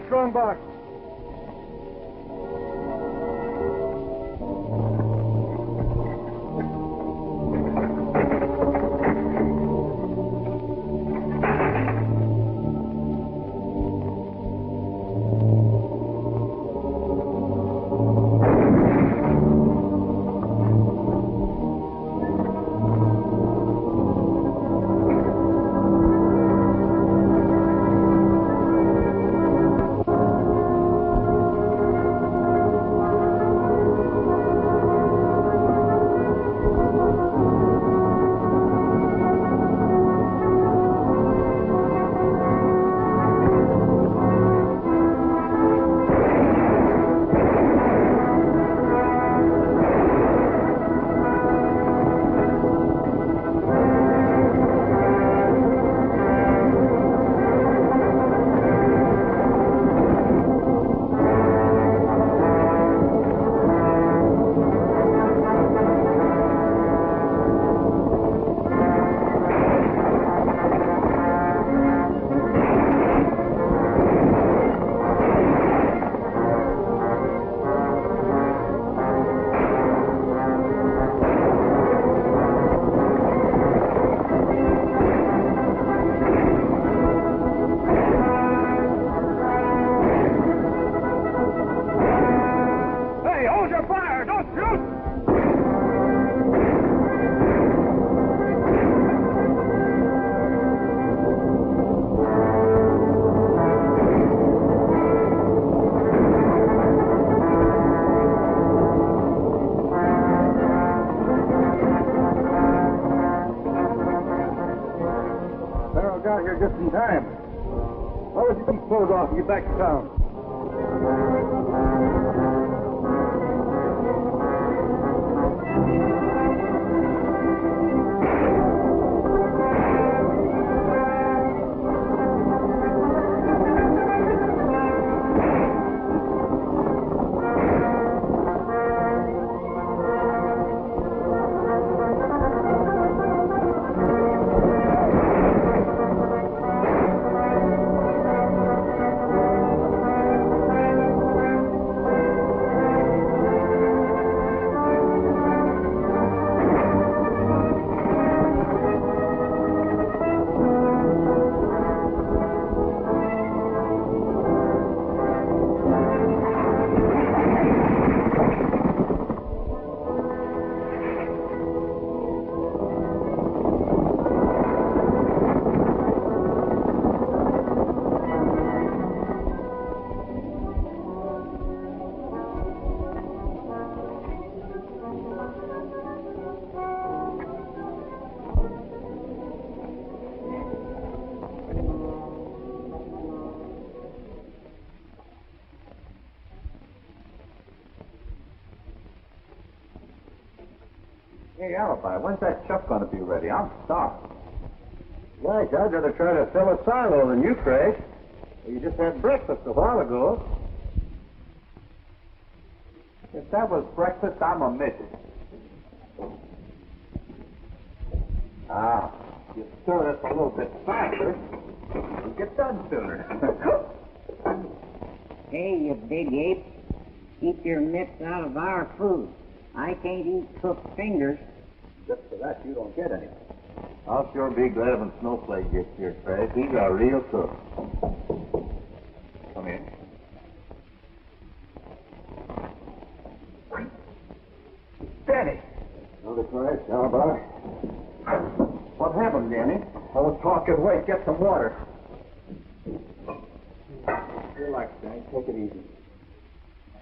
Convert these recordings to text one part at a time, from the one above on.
Strong box. Got here just in time. Why don't you keep clothes off and get back to town? Hey, Alibi, when's that chuck going to be ready? I'm starved. Gosh, I'd rather try to fill a silo than you, Craig. Well, you just had breakfast a while ago. If that was breakfast, I'm a midget. Ah, you stir this a little bit faster, we'll get done sooner. Hey, you big ape. Keep your mitts out of our food. I can't eat cooked fingers. Just for that, you don't get any. I'll sure be glad when Snowflake gets here, Craig. He's a real cook. Come in. Danny! Another crash, Alibi. What happened, Danny? I was talking. Wait, get some water. Relax, Danny. Take it easy.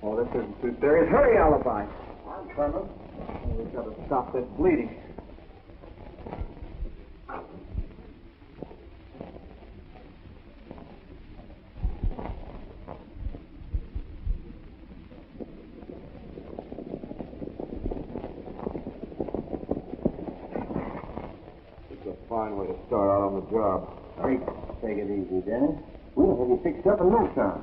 Oh, this isn't too serious. Hurry, Alibi. I'm coming. Oh, we've got to stop this bleeding. Fine way to start out on the job. Hey, take it easy, Dennis. We'll have you fixed up in no time.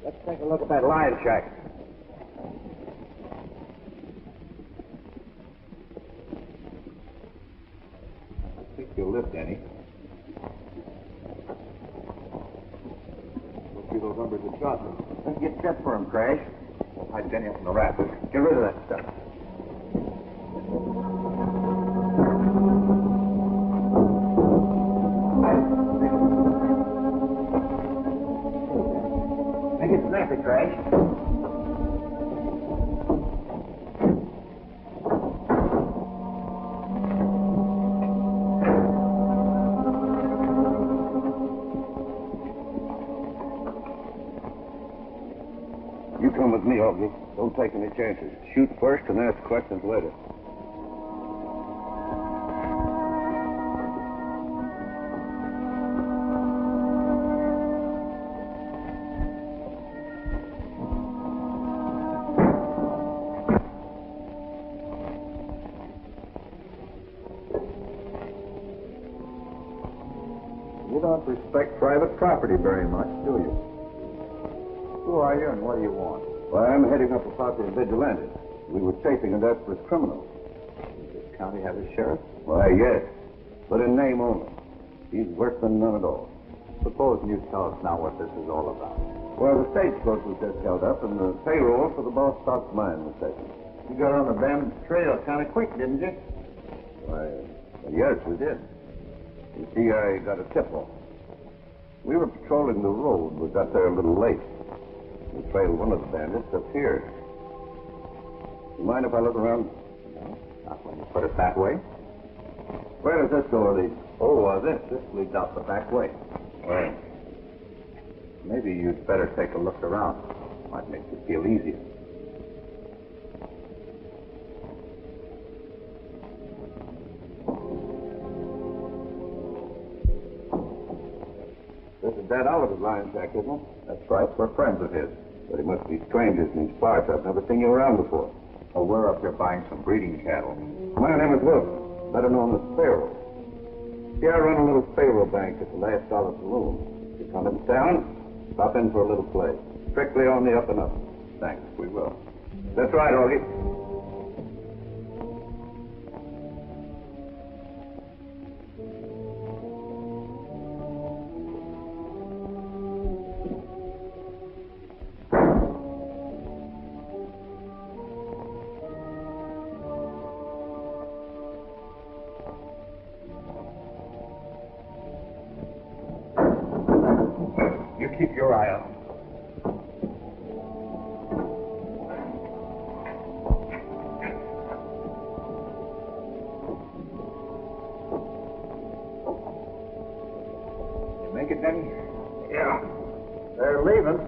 Let's take a look at that lion shack. I think you'll live, Denny. Those numbers have shot me. Let's get set for him, Craig. We'll hide Denny up in the rafters. Get rid of that stuff. Make it snappy, Craig. You come with me, Augie. Don't take any chances. Shoot first and ask questions later. You don't respect private property very much, do you? Who are you and what do you want? Well, I'm heading up a posse of vigilantes. We were chasing a desperate criminal. Does this county have a sheriff? Why, yes, but in name only. He's worse than none at all. Suppose you tell us now what this is all about. Well, the stagecoach was just held up, and the payroll for the Boss Stop's mine was taken. You got on the bandit's trail kind of quick, didn't you? Why, yes, we did. You see, I got a tip-off. We were patrolling the road. We got there a little late. We trailed one of the bandits up here. You mind if I look around? No, not when you put it that way. Where does this door lead? Oh, this leads out the back way. Well, maybe you'd better take a look around. Might make you feel easier. This is Dad Oliver's lion shack, isn't it? That's right. We're friends of his. But he must be strangers in these parts. I've never seen you around before. Oh, we're up here buying some breeding cattle. My name is Wilson, better known as Pharaoh. See, I run a little Pharaoh bank at the Last Dollar Saloon. If you come into town, stop in for a little play. Strictly on the up and up. Thanks, we will. That's right, Augie. You keep your eye out. You make it, Denny? Yeah. They're leaving.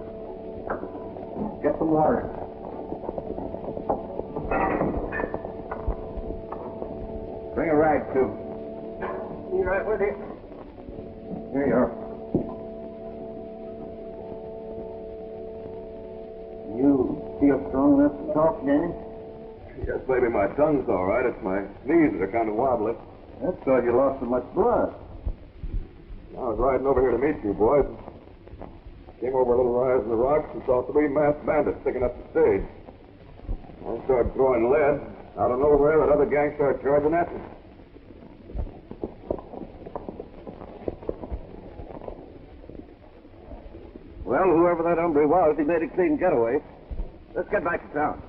Get some water. Bring a rag, too. Be right with you. enough to talk, Danny? Yes, maybe my tongue's all right. It's my knees that are kind of wobbly. That's because you lost so much blood. I was riding over here to meet you boys. Came over a little rise in the rocks and saw 3 masked bandits picking up the stage. I started throwing lead. Out of nowhere, that other gang started charging at me. Well, whoever that hombre was, he made a clean getaway. Let's get back to town.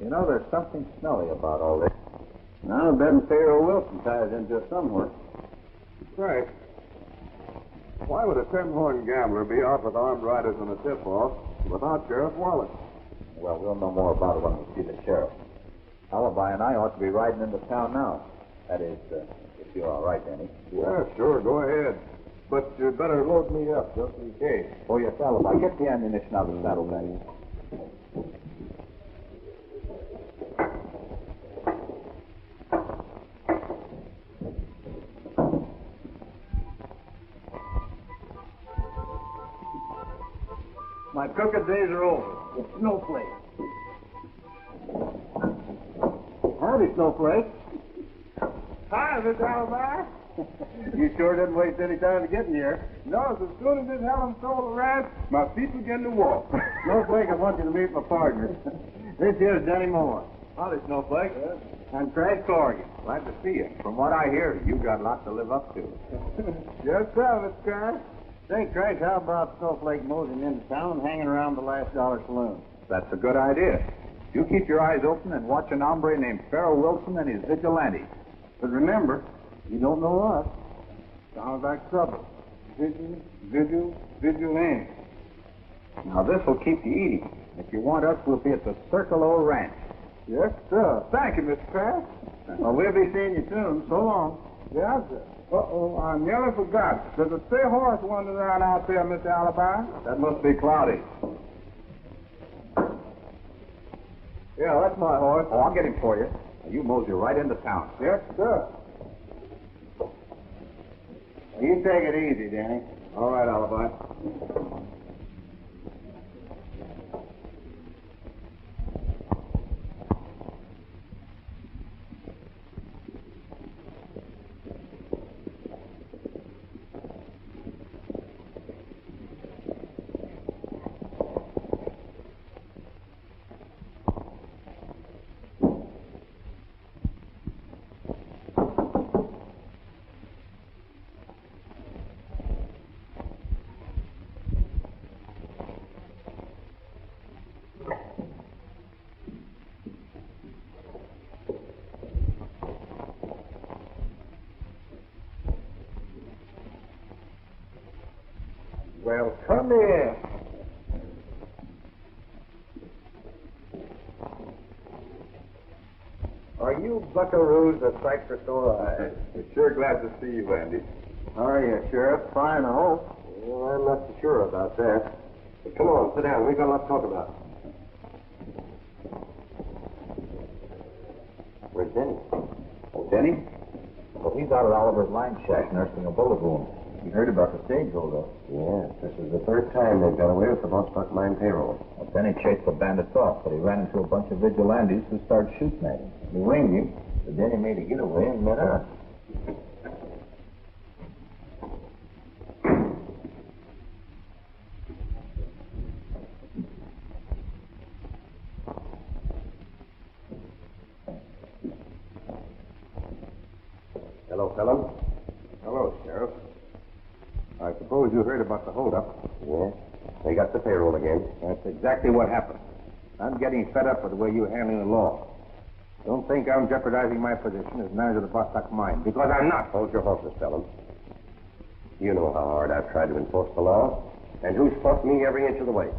You know, there's something smelly about all this. Now, I bet Pharaoh Wilson ties into it somewhere. Right. Why would a 10-horn gambler be off with armed riders on a tip-off without Sheriff Wallace? Well, we'll know more about it when we see the sheriff. Alibi and I ought to be riding into town now. That is, if you're all right, Danny. Yeah, sure, go ahead. But you better load me up just in case. Oh, yes, Alibi. Get the ammunition out of the saddlebag. My crooked days are over. It's Snowflake. Howdy, Snowflake. Hi, Miss Alibi. You sure didn't waste any time to get in here. No, as soon as this Helen stole the ranch, my feet began to walk. Snowflake, I want you to meet my partner. This here's Denny Moore. Howdy, Snowflake. I'm Crash Corrigan. Glad to see you. From what I hear, you got lots to live up to. Yes, sir, Mr. Crash. Say, Crash, how about Snowflake moseying into town and hanging around the Last Dollar Saloon? That's a good idea. You keep your eyes open and watch an hombre named Pharaoh Wilson and his vigilantes. But remember, you don't know us. Sounds like trouble. Vigilante. Now, this will keep you eating. If you want us, we'll be at the Circle O Ranch. Yes, sir. Thank you, Mr. Crash. Well, we'll be seeing you soon. So long. Yes, sir. Uh-oh, I nearly forgot. There's a stray horse wandering around out there, Mr. Alibi. That must be Cloudy. Yeah, that's my horse. Oh, I'll get him for you. Now, you mosey right into town. Yes, sir. You take it easy, Danny. All right, Alibi. Well, come here. Are you buckaroos a sight for sore eyes? We're sure glad to see you, Andy. How are you, Sheriff? Fine, I hope. Well, I'm not so sure about that. But come on, sit down. We've got a lot to talk about. Where's Denny? Oh, Denny? Well, he's out at Oliver's line shack nursing a bullet wound. You heard about the stage holdup. Yes, this is the third time they've got away with the Bostock mine payroll. Well, Denny chased the bandits off, but he ran into a bunch of vigilantes who started shooting at him. He winged him, but Denny made a getaway and met us. Hello, fellow. Hello, Sheriff. I suppose you heard about the holdup. Yeah. They got the payroll again. That's exactly what happened. I'm getting fed up with the way you're handling the law. Don't think I'm jeopardizing my position as manager of the Bostock mine, because I'm not. Hold your horses, Felon. You know how hard I've tried to enforce the law, and who's fought me every inch of the way.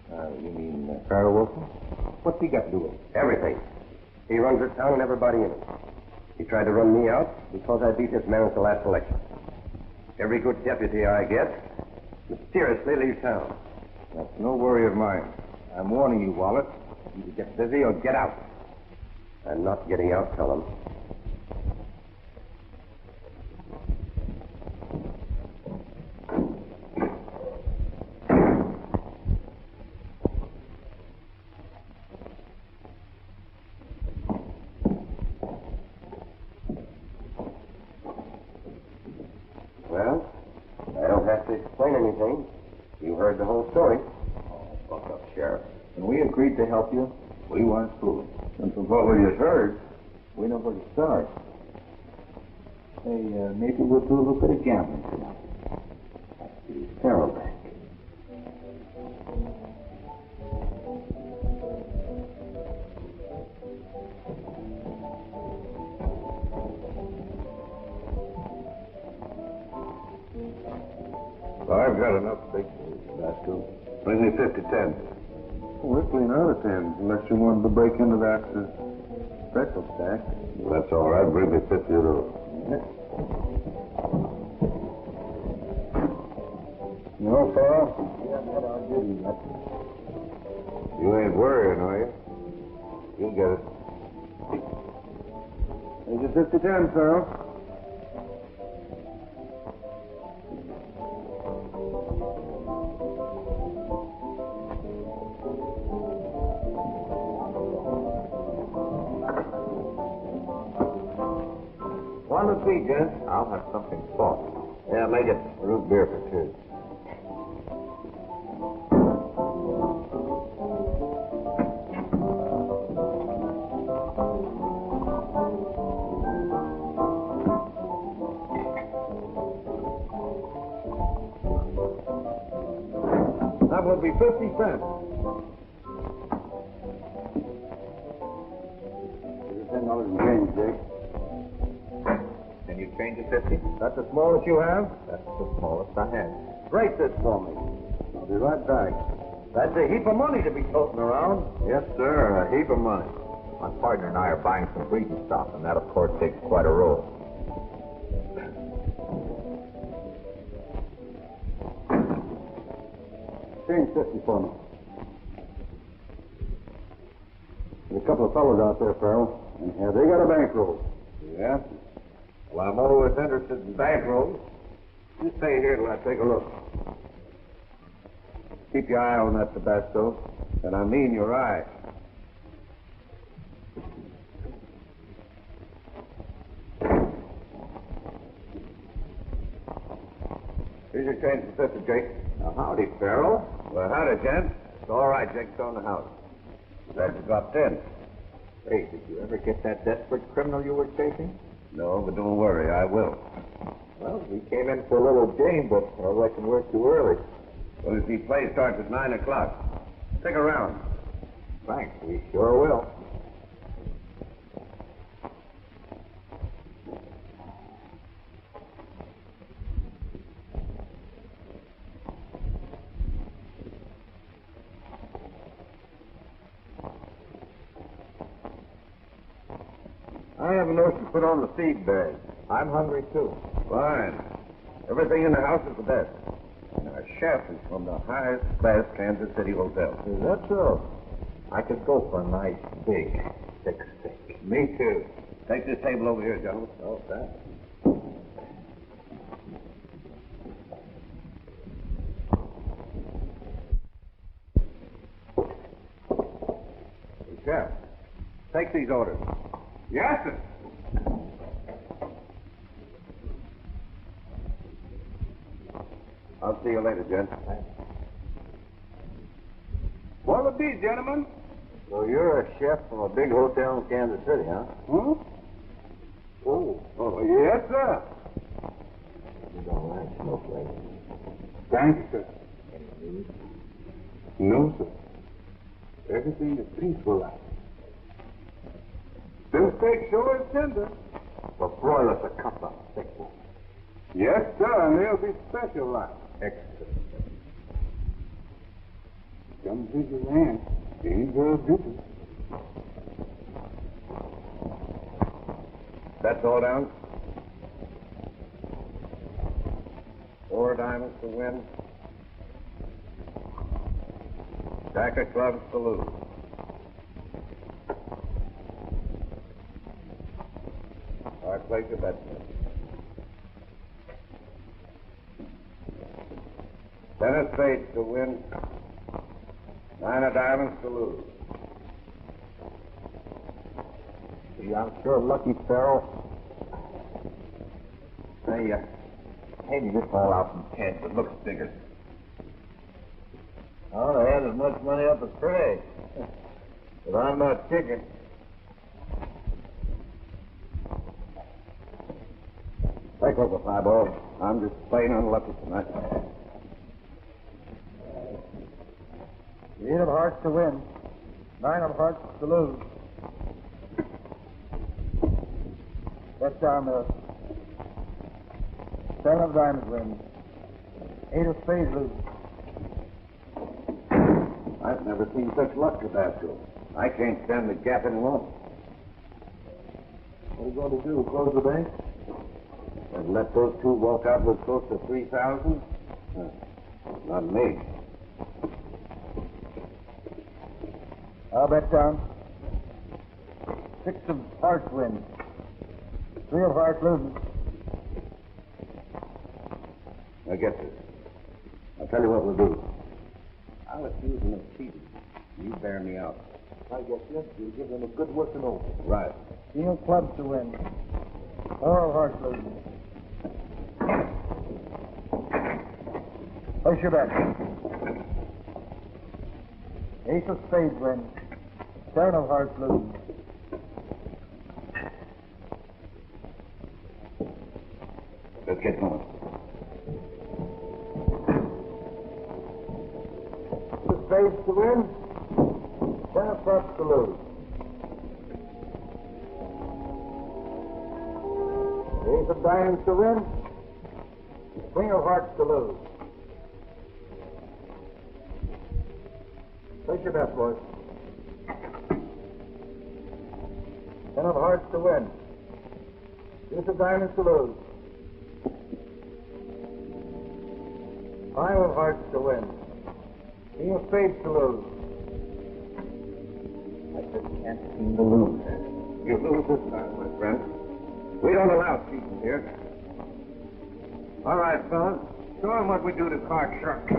You mean Pharaoh Wilson? What's he got to do with it? Everything. He runs the town and everybody in it. He tried to run me out because I beat his man at the last election. Every good deputy I get mysteriously leaves town. That's no worry of mine. I'm warning you, Wallace. Either get busy or get out. I'm not getting out, tell him. Well, I don't have to explain anything. You heard the whole story. Oh, fuck up, Sheriff. When we agreed to help you, we weren't fooling. And from what we just heard, We know where to start. Hey, maybe we'll do a little bit of gambling tonight. That's the Farrell Bank. well, I've got enough big news, Basco. Bring me 50 cents. We're clean out of 10, unless you wanted to break into that special stack. Well, that's all right. Bring me 50 of those. You know, Farrell, You ain't worrying, are you? You'll get it. here's your 50 cents, Farrell. One to tea, Jen. I'll have something soft. Yeah, make it root beer for two. That would be 50 cents. Here's $10 in change, Jake. Can you change it 50? That's the smallest you have? That's the smallest I have. Break this for me. I'll be right back. That's a heap of money to be toting around. Yes, sir. A heap of money. My partner and I are buying some breeding stock, and that, of course, takes quite a roll. Change 50 for me. There's a couple of fellows out there, Farrell, and they got a bankroll. Yeah? Well, I'm always interested in bankrolls. You stay here till I take a look. Keep your eye on that Tabasco, and I mean your eye. Here's your change for 50, Jake. Now, howdy, Farrell. Well, howdy, Jen. It's all right, Jake's on the house. Glad you dropped in. Hey, did you ever get that desperate criminal you were chasing? No, but don't worry, I will. Well, we came in for a little game, but I reckon we're too early. Well, you see, play starts at 9 o'clock. Stick around. Thanks, we sure will. I have a notion to put on the feed bag. I'm hungry, too. Fine. Everything in the house is the best. And our chef is from the highest class Kansas City hotel. Is that so? I could go for a nice, big, thick steak. Me too. Take this table over here, gentlemen. Oh, thanks. Hey, Chef, take these orders. Yes, sir. I'll see you later, Jen. What'll it be, gentlemen? So you're a chef from a big hotel in Kansas City, huh? Huh? Oh, yes, sir. You don't like snowflakes. Thank you, sir. Any news? No, sir. Everything is peaceful like. This steak sure is tender. Well, broil us a cup of thick one. Yes, sir, and they'll be special like. Excellent. Come visit your aunt. Ain't very busy. That's all down. 4 diamonds to win. Jack of clubs to lose. Place your bet. 10 of spades to win. 9 of diamonds to lose. Gee, I'm sure lucky, Farrell. Hey, maybe this all out from 10, but looks bigger. Oh, I had as much money up as Craig. But I'm not kicking. Take over, Fireball. I'm just plain unlucky tonight. 8 of hearts to win. 9 of hearts to lose. That's down there. 7 of diamonds win. 8 of spades lose. I've never seen such luck, Tabasco. I can't stand the gap any longer. What are you going to do? Close the bank? And let those two walk out with close to 3,000? Not me. I'll bet down. 6 of hearts win. 3 of hearts loses. I get this. I'll tell you what we'll do. I'll accuse them of cheating. You bear me out. I guess you. You'll give them a good working over. Right. Deal clubs to win. 4 of hearts loses. Place your bet. 8 of spades win. 7 of hearts loses. Let's get going. Spades to win, 10 of clubs to lose. 8 of diamonds to win, Queen of hearts to lose. Place your bet, boys. 10 of hearts to win, 2 of diamonds to lose. 5 of hearts to win. King of spades to lose. I just can't seem to lose. You lose this time, my friend. We don't allow cheating here. All right, fellas. Show them what we do to card sharks.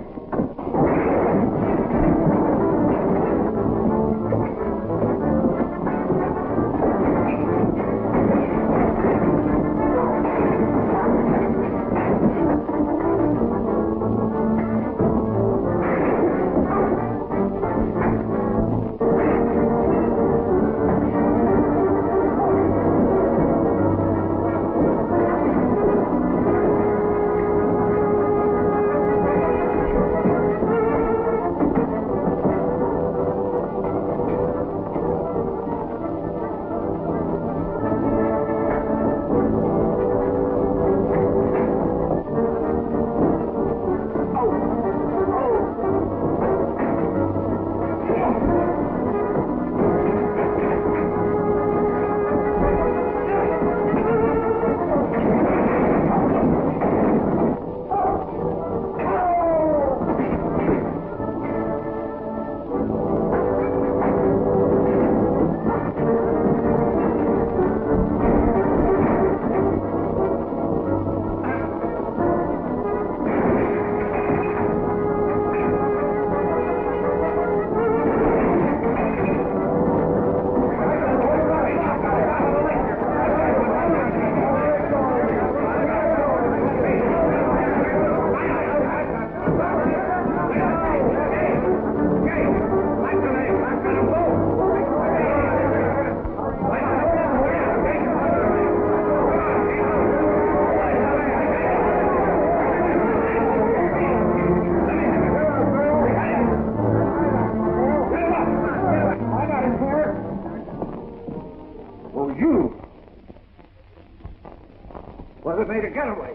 Well, it made a getaway.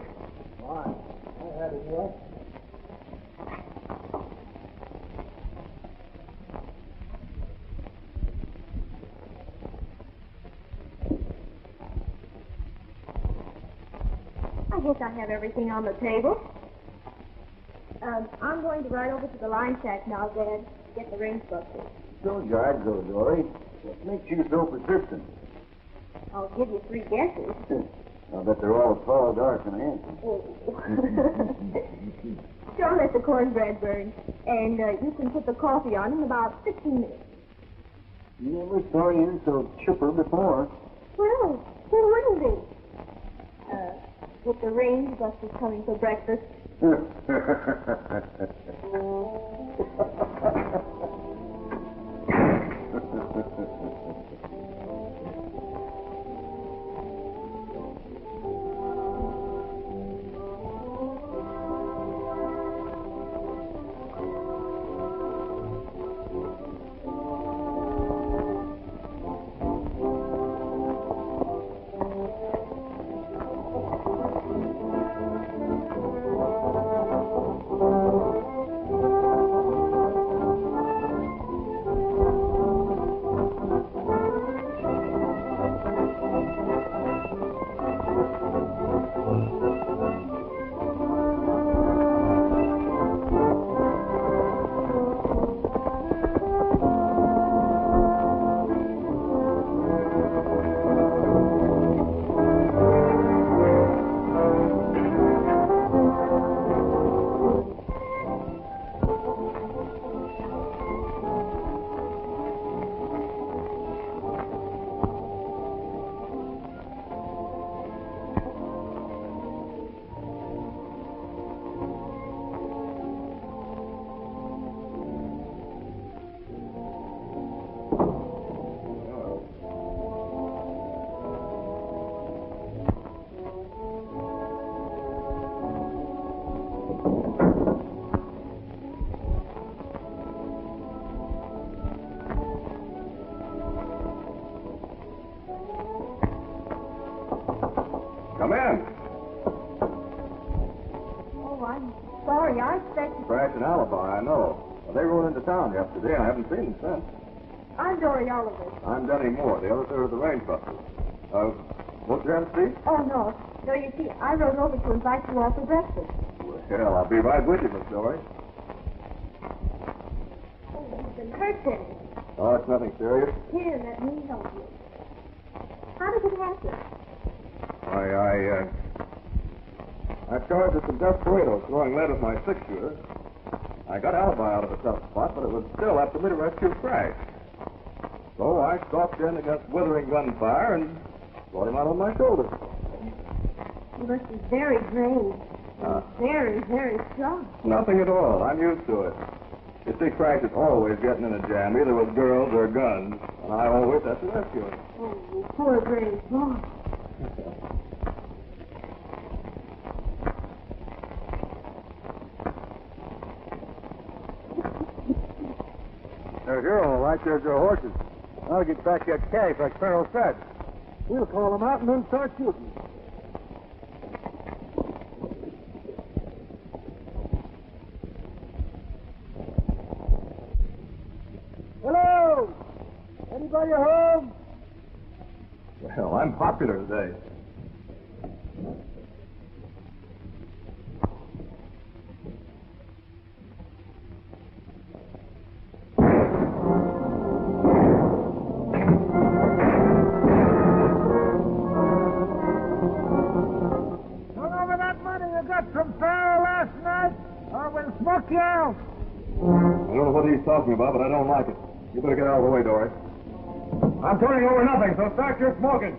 Why? I had it here. I guess I have everything on the table. I'm going to ride over to the line shack now, Dad, to get the rings busted. Told you I'd go, Dory. What makes you so persistent? I'll give you 3 guesses. I bet they're all tall, dark, and handsome. Oh. Don't let the cornbread burn. And you can put the coffee on in about 15 minutes. You never saw you so chipper before. Well, who wouldn't be? With the range busters coming for breakfast. Come in. Oh, I'm sorry. I expected... Crash an alibi, I know. Well, they rode into town yesterday. I haven't seen them since. I'm Dory Oliver. I'm Denny Moore, the other third of the range busters. Won't you have a seat? Oh, no. No, you see, I rode over to invite you all for breakfast. Well, I'll be right with you, Miss Dory. Oh, you've been hurt, Denny. Oh, it's nothing serious. Here, let me help you. How did it happen? I charged at some desperados throwing lead with my six-shooter. I got alibi out of a tough spot, but it was still up to me to rescue Crash. So I stalked in against withering gunfire and brought him out on my shoulder. You must be very brave. Very, very strong. Nothing at all. I'm used to it. You see, Crash is always getting in a jam, either with girls or guns, and I always have to rescue him. Oh, you poor brave boy. You're all right. There's your horses. I'll get back that cash like Pharaoh said. We'll call them out and then start shooting. Hello! Anybody home? Well, I'm popular today. From Pharaoh last night, or we'll smoke you out. I don't know what he's talking about, but I don't like it. You better get out of the way, Dory. I'm turning over nothing, so start your smoking.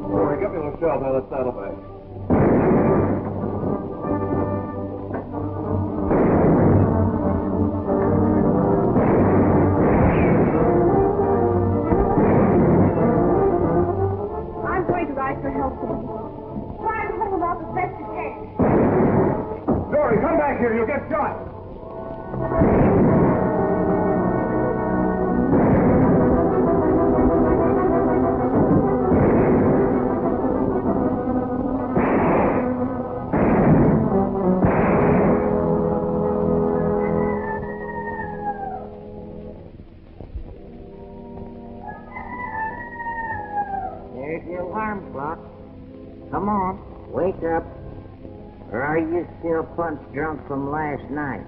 Dory, get me on the shelf there, that saddlebag. For help, Denny. Try and hold them off as best you can. Dory, come back here. You'll get shot. Wake up, or are you still punch drunk from last night?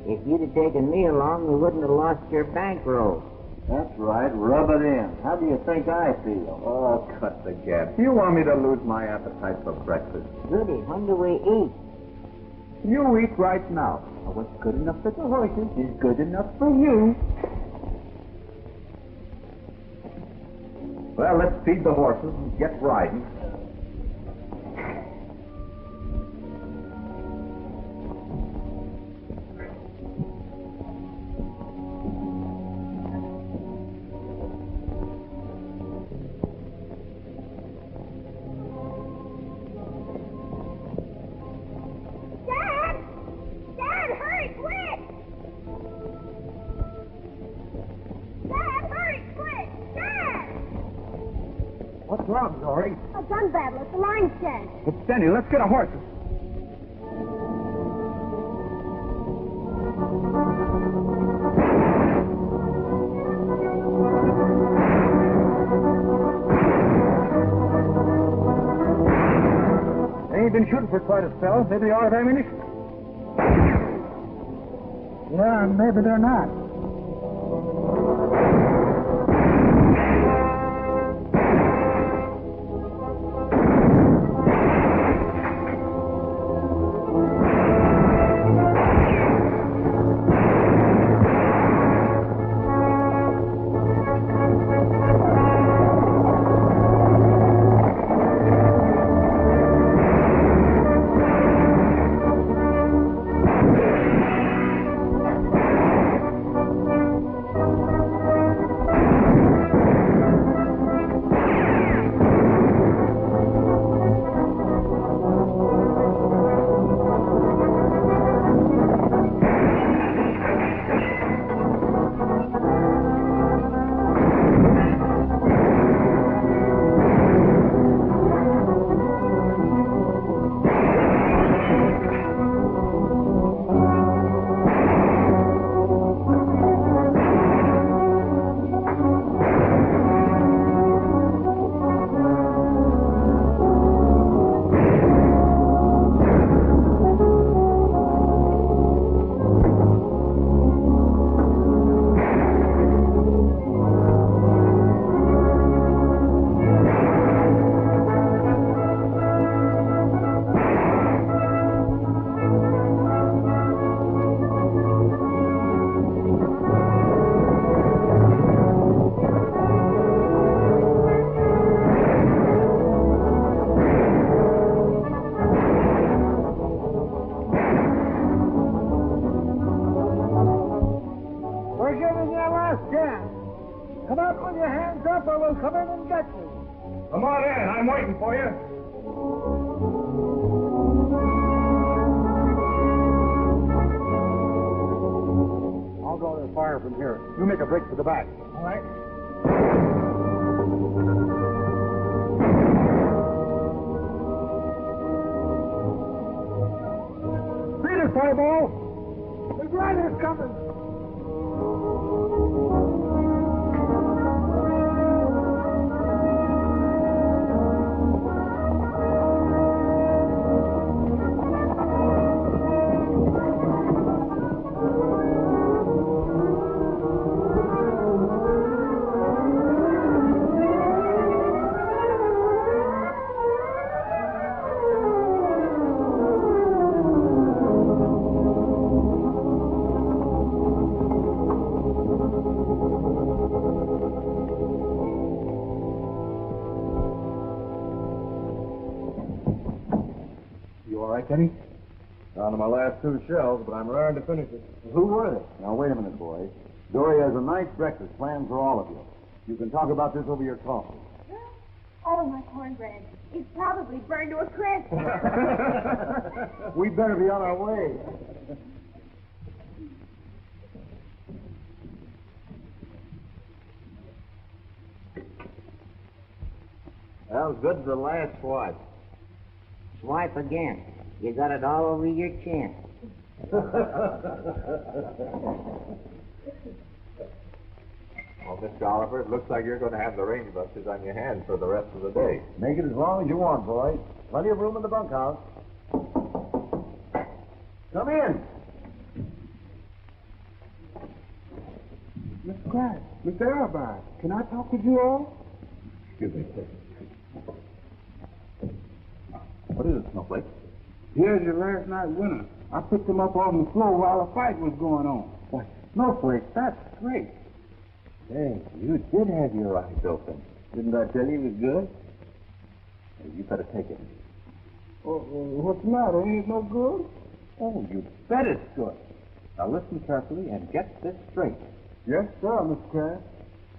If you'd have taken me along, you wouldn't have lost your bankroll. That's right. Rub it in. How do you think I feel? Oh, cut the gap. You want me to lose my appetite for breakfast? Goody, when do we eat? You eat right now. Now, what's good enough for the horses is good enough for you. Well, let's feed the horses and get riding. What's wrong, Dory? A gun battle at the line shed. It's Denny. Let's get a horses. They ain't been shooting for quite a spell. Maybe they are of ammunition. Yeah, maybe they're not. Come out with your hands up or we'll come in and get you. Come on in. I'm waiting for you. I'll draw their fire from here. You make a break for the back. All right. Beat it, Fireball. The rider's coming. Kenny? Down to my last 2 shells, but I'm raring to finish it. Who were they? Now, wait a minute, boys. Dory has a nice breakfast planned for all of you. You can talk about this over your coffee. Oh, my cornbread. It's probably burned to a crisp. We better be on our way. That was good as the last swipe. Swipe again. You got it all over your chin. Well, Mr. Oliver, it looks like you're going to have the range busters on your hands for the rest of the day. Make it as long as you want, boys. Plenty of room in the bunkhouse. Come in. Mr. Crash, Mr. Elby, can I talk with you all? Excuse me, please. What is it, Snowflake? Here's your last night winner. I picked him up on the floor while a fight was going on. Why, Snowflake, that's great. Hey, you did have your eyes open. Didn't I tell you he was good? Hey, you better take it. What's the matter? Ain't it no good? Oh, you bet it's good. Now listen carefully and get this straight. Yes, sir, Mr. Crash.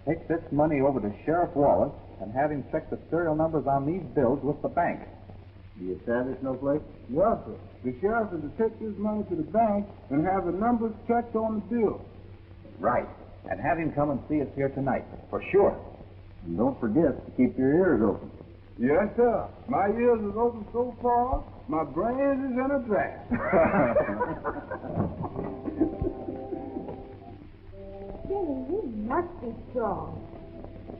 Take this money over to Sheriff Wallace and have him check the serial numbers on these bills with the bank. Do you stand it, Snowflake? Yes, sir. The sheriff is to take this money to the bank and have the numbers checked on the bill. Right. And have him come and see us here tonight, for sure. And don't forget to keep your ears open. Yes, sir. My ears is open so far, my brains is in a draft. Jimmy, you must be strong.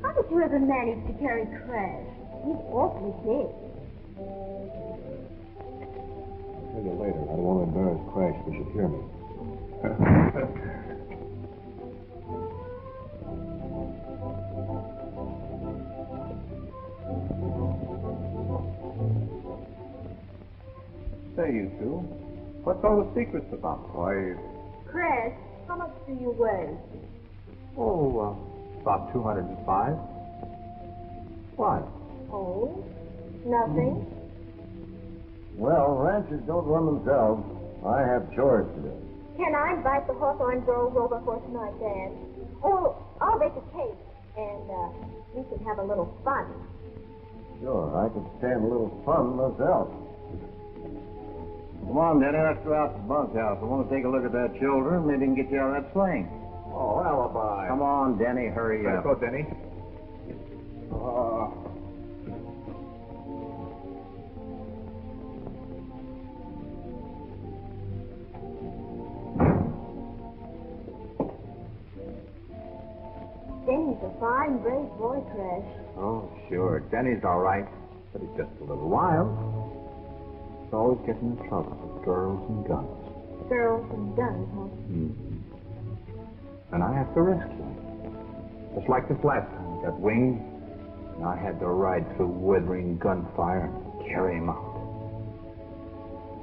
How did you ever manage to carry Crash? He's awfully big. I'll tell you later. I don't want to embarrass Crash. We should hear me. Say, you two, what's all the secrets about? Why, Crash, how much do you weigh? About 205. Why? Oh, nothing. Well, ranchers don't run themselves. I have chores to do. Can I invite the Hawthorne girls over for tonight's dance? Oh, I'll bake a cake, and we can have a little fun. Sure, I could stand a little fun myself. Come on, Denny, let's go out to the bunkhouse. I want to take a look at that shoulder, and maybe we can get you out of that sling. Oh, alibi. Come on, Denny, hurry let's up. go, Denny. Denny's a fine, brave boy, Crash. Oh, sure. Denny's all right, but he's just a little wild. He's always getting in trouble with girls and guns. Girls and guns, huh? And I have to rescue him. Just like this last time. He got winged, and I had to ride through withering gunfire and carry him out.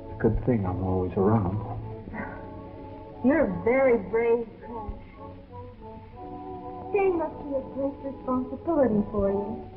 It's a good thing I'm always around. You're very brave, Crash. Staying must be a great responsibility for you.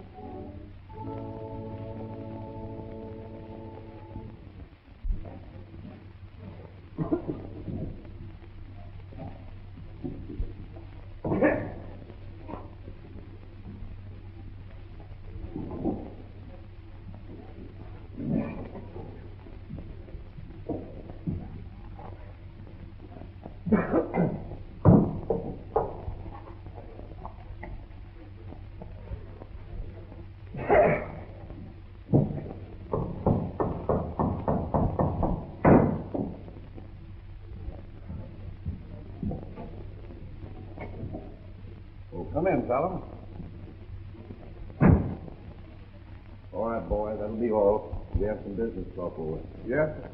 Come in, fella. All right, boy, that'll be all. We have some business to talk over. Yes, sir.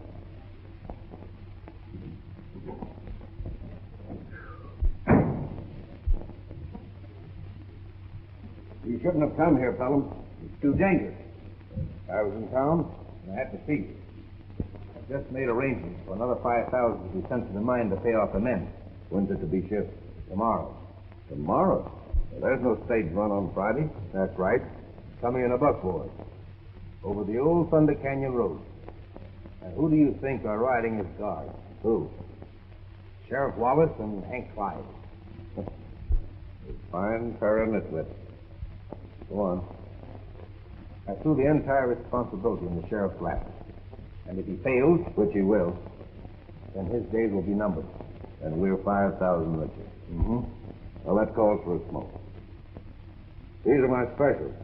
You shouldn't have come here, Pelham. It's too dangerous. I was in town, and I had to see you. I just made arrangements for another 5,000 to be sent to the mine to pay off the men. When's it to be shipped? Tomorrow. Tomorrow? Well, there's no stage run on Friday. That's right. Coming in a buckboard. Over the old Thunder Canyon Road. And who do you think are riding as guards? Who? Sheriff Wallace and Hank Clyde. A fine pair of nitwits. Go on. I threw the entire responsibility in the sheriff's lap. And if he fails, which he will, then his days will be numbered. And we're 5,000 richer. Mm-hmm. Well, that calls for a smoke. These are my specials.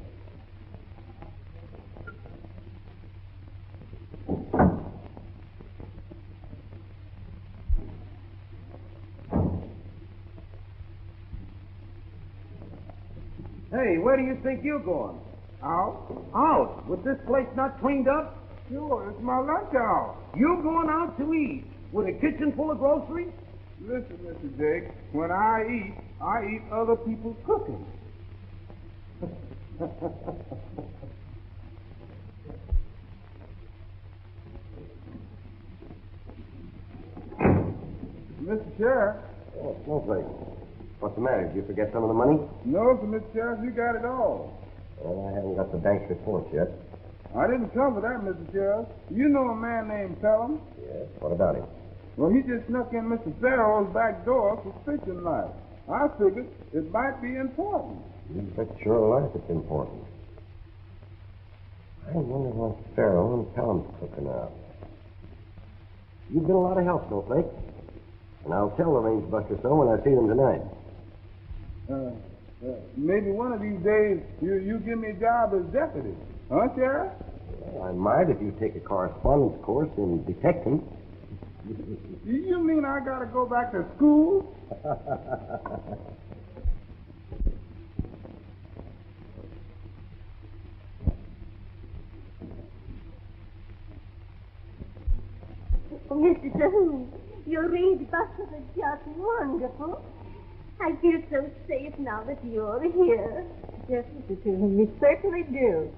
Hey, where do you think you're going? Out? Out? With this place not cleaned up? Sure, it's my lunch hour. You going out to eat with a kitchen full of groceries? Listen, Mr. Jake, when I eat other people's cooking. Mr. Sheriff. Oh, Snowflake. What's the matter? Did you forget some of the money? No, sir, Mr. Sheriff, you got it all. Well, I haven't got the bank's report yet. I didn't come for that, Mr. Sheriff. You know a man named Pelham? Yes. What about him? Well, he just snuck in Mr. Farrell's back door suspicion like. I figured it might be important. You bet your life it's important. I wonder what Farrell and Pelham's cooking up. You've been a lot of help, Snowflake. And I'll tell the range buster so when I see them tonight. Maybe one of these days you give me a job as deputy. Huh, Sheriff? Well, I might if you take a correspondence course in detecting. You mean I gotta go back to school? Mr. Sahoo, your range busters are just wonderful. I feel so safe now that you're here. Yes, Mr. Sahoo, you certainly do.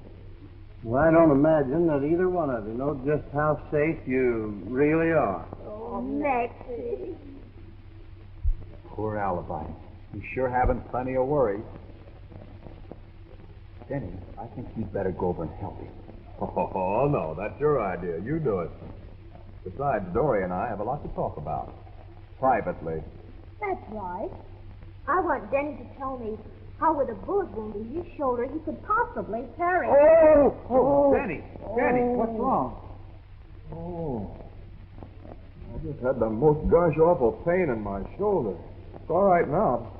Well, I don't imagine that either one of you know just how safe you really are. Oh, Maxie. Poor alibi. He's sure having plenty of worries. Denny, I think you'd better go over and help him. Oh, no, that's your idea. You do it. Besides, Dory and I have a lot to talk about. Privately. That's right. I want Denny to tell me how with a bullet wound in his shoulder he could possibly carry. Oh, Denny, what's wrong? Oh. I just had the most gosh awful pain in my shoulder. It's all right now.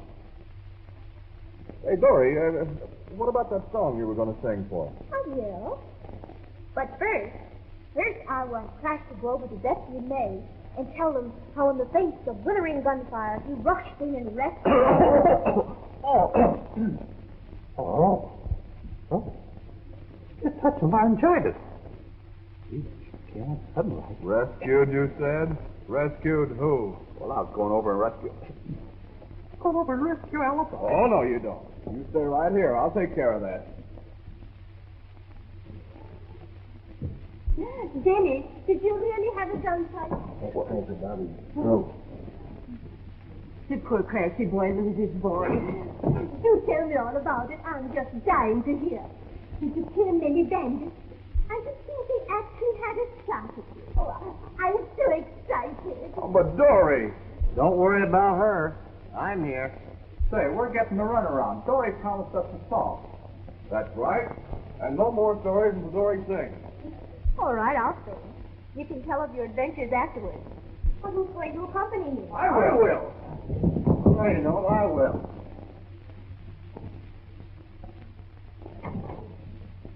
Hey, Dory, what about that song you were going to sing for us? I will. But first I want Crash to go over to Betsy and May and tell them how in the face of glittering gunfire he rushed in and rescued Just touch some laryngitis. Gee, can't suddenly. Rescued, you said? Rescued who? Well, I was going over and rescue. Go over and rescue Alibi. Oh, no, you don't. You stay right here. I'll take care of that. Denny, did you really have a gunfight? What was it, Bobby? No. The poor crashy boy loses his voice. Do tell me all about it. I'm just dying to hear. Did you kill many bandits? I just think they actually had a shot at you. Oh, I'm so excited. Oh, but Dory! Don't worry about her. I'm here. Say, we're getting the runaround. Dory promised us a song. That's right. And no more stories until Dory sings. All right, I'll sing. You can tell of your adventures afterwards. But who's going to accompany me? I will. I know, I will.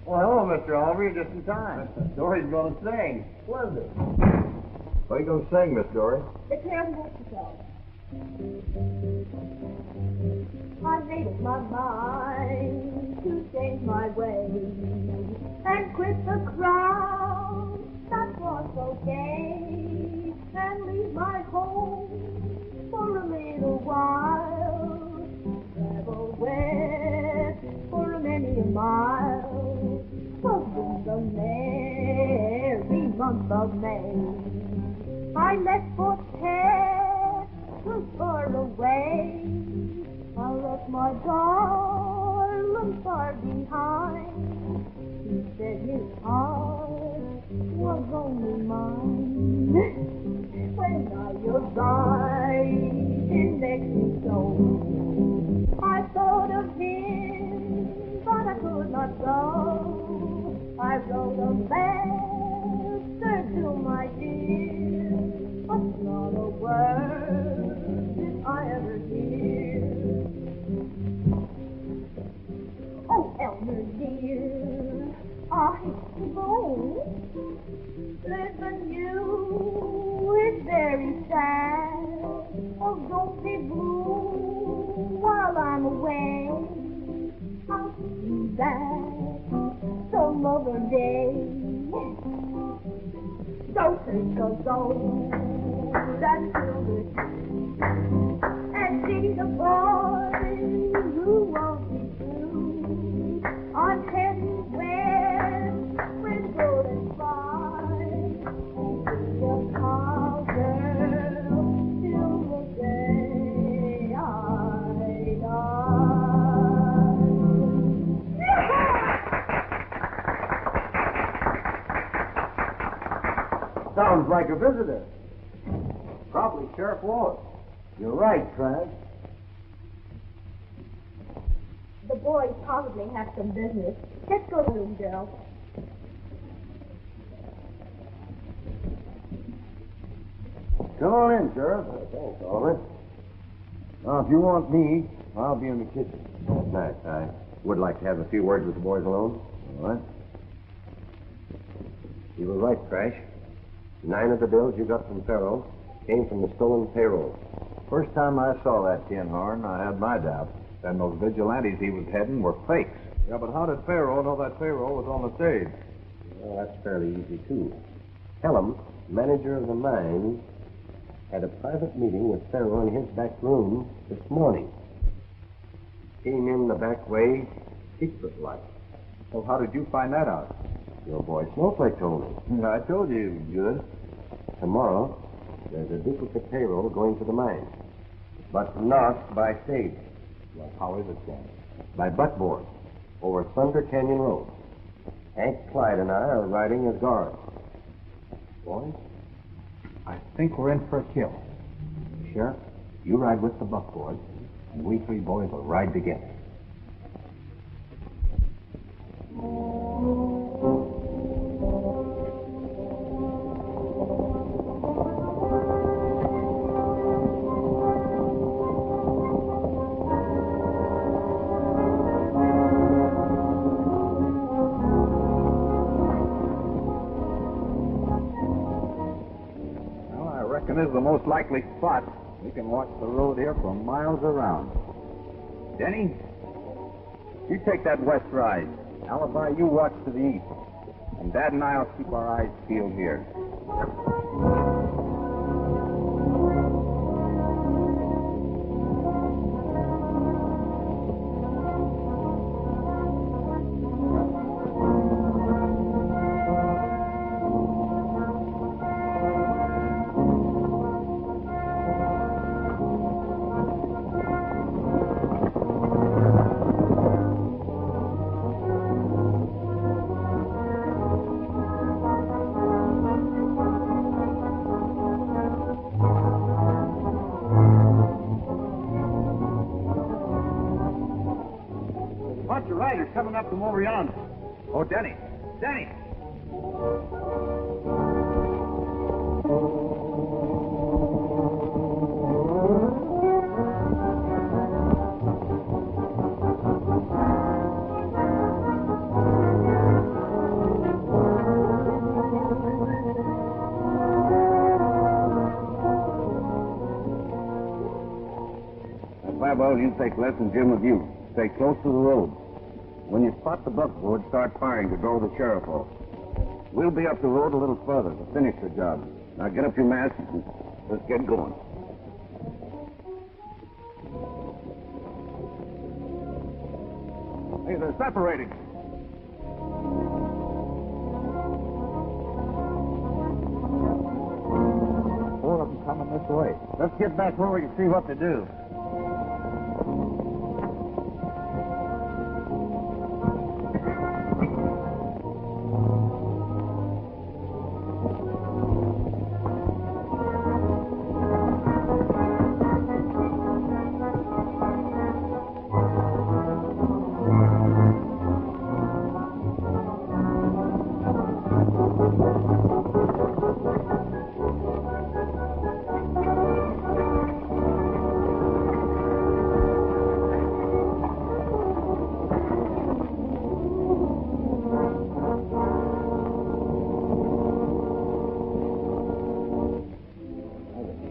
Well, hello, Mr. Oliver. You're just in time. Dory's going to sing. Splendid. What are you going to sing, Miss Dory? The Tale of Mexico. I made up my mind to change my ways and quit the crowd that was so gay and leave my home for a little while, travel west for many a mile, but in the merry month of May I left for Texas far away. I left my darling far behind. He said his heart was only mine. When I arrived in Mexico, I thought of him, but I could not go. I wrote a letter to my dear, but not a word did I ever hear. Oh, Elmer dear, I hate to go. Living you is very sad. Oh, don't be blue while I'm away. I'll see you back some other day. take us gold and silver and see the boys who won't be true on heaven's west with golden bars. The cowgirl till the day I die. Sounds like a visitor. Probably Sheriff Wallace. You're right, Trav. The boys probably have some business. Let's go to the room, girl. Come on in, Sheriff. Thanks, Oliver. Now, if you want me, I'll be in the kitchen. Nice. I would like to have a few words with the boys alone. All right. You were right, Crash. 9 of the bills you got from Farrell came from the stolen payroll. First time I saw that tin horn, I had my doubts. Then those vigilantes he was heading were fakes. Yeah, but how did Pharaoh know that payroll was on the stage? Well, that's fairly easy, too. Pelham, manager of the mine, had a private meeting with Farrell in his back room this morning. Came in the back way, secret-like. So how did you find that out? Your boy Snowflake told me. I told you he was good. Tomorrow, there's a duplicate payroll going to the mine. But not by stage. Well, how is it going? By buckboard, over Thunder Canyon Road. Hank Clyde and I are riding as guards. Boys? I think we're in for a kill. Sheriff, you ride with the buckboard, and we 3 boys will ride together. This is the most likely spot. We can watch the road here for miles around. Denny, you take that west ride. Alibi, you watch to the east. And Dad and I'll keep our eyes peeled here. Coming up from over yonder. Oh, Denny! Denny! Fireball, you take Les and Jim with you. Stay close to the road. When you spot the buckboard, start firing to draw the sheriff off. We'll be up the road a little further to finish the job. Now get up your masks and let's get going. Hey, they're separating. 4 of them coming this way. Let's get back where we can see what to do.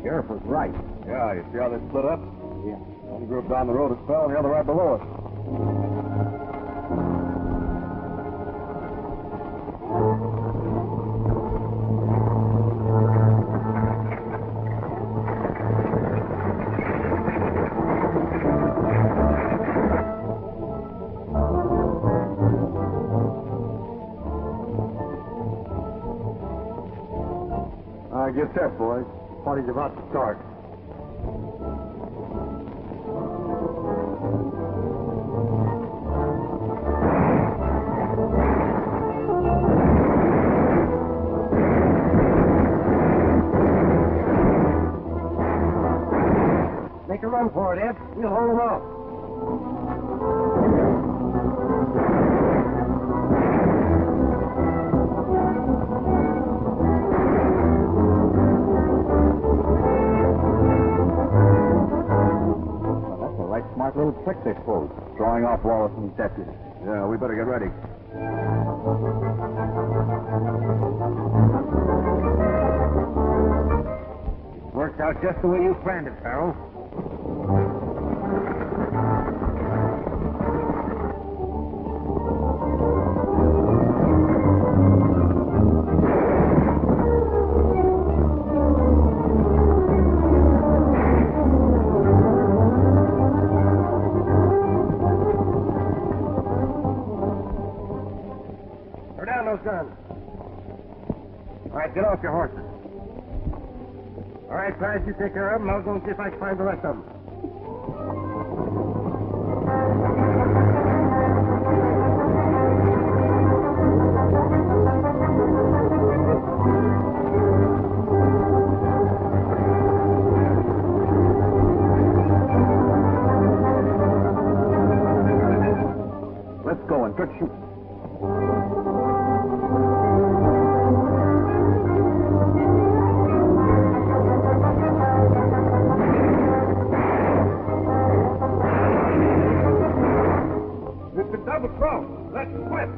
Sheriff was right. Yeah, you see how they split up? Yeah. One group down the road is fell, and the other right below us. Get set, boys. Party's about to start. Make a run for it, Ed. We'll hold them off. Well, that's a right smart little trick they pulled, drawing off Wallace and his deputies. Yeah, we better get ready. Worked out just the way you planned it, Farrell. Throw down those guns. All right, get off your horses. All right, guys, you take care of them. I'll go and see if I can find the rest of them. Let's go and good shoot. It's a double cross. Let's quit.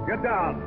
Get down.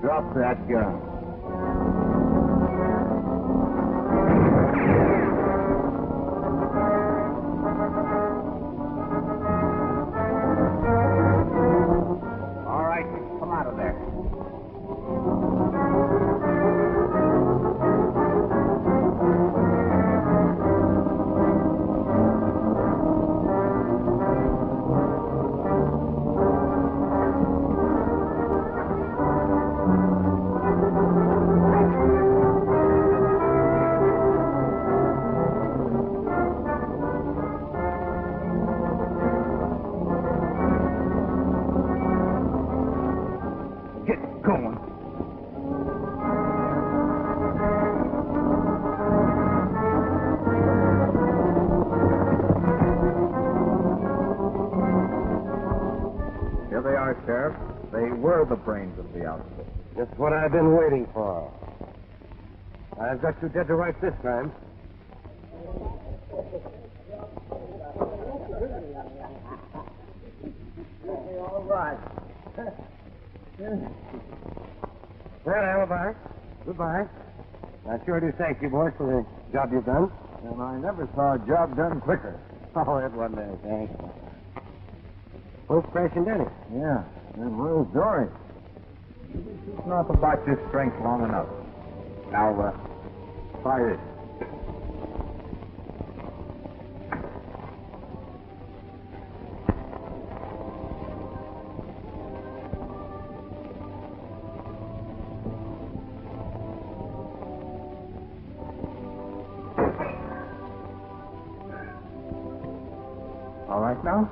Drop that gun. All right, come out of there. Get going. Here they are, Sheriff. They were the brains of the outfit. Just what I've been waiting for. I've got you dead to rights this time. All right. Well, alibi. Goodbye. I sure do thank you, boys, for the job you've done. And I never saw a job done quicker. Oh, it wasn't anything. Both crashing down it. Yeah, and real story. Enough about your strength long enough. Now, try this. All right now?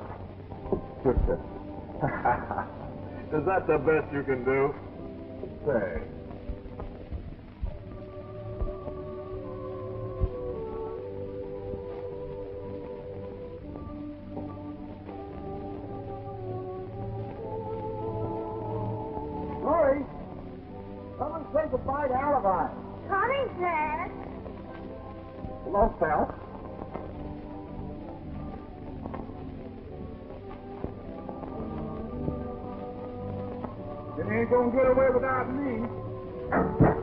Sure, sir. Is that the best you can do? Say. Lori, come and say goodbye to Alibi. Coming, Dad. Hello, Phil. You ain't gonna get away without me.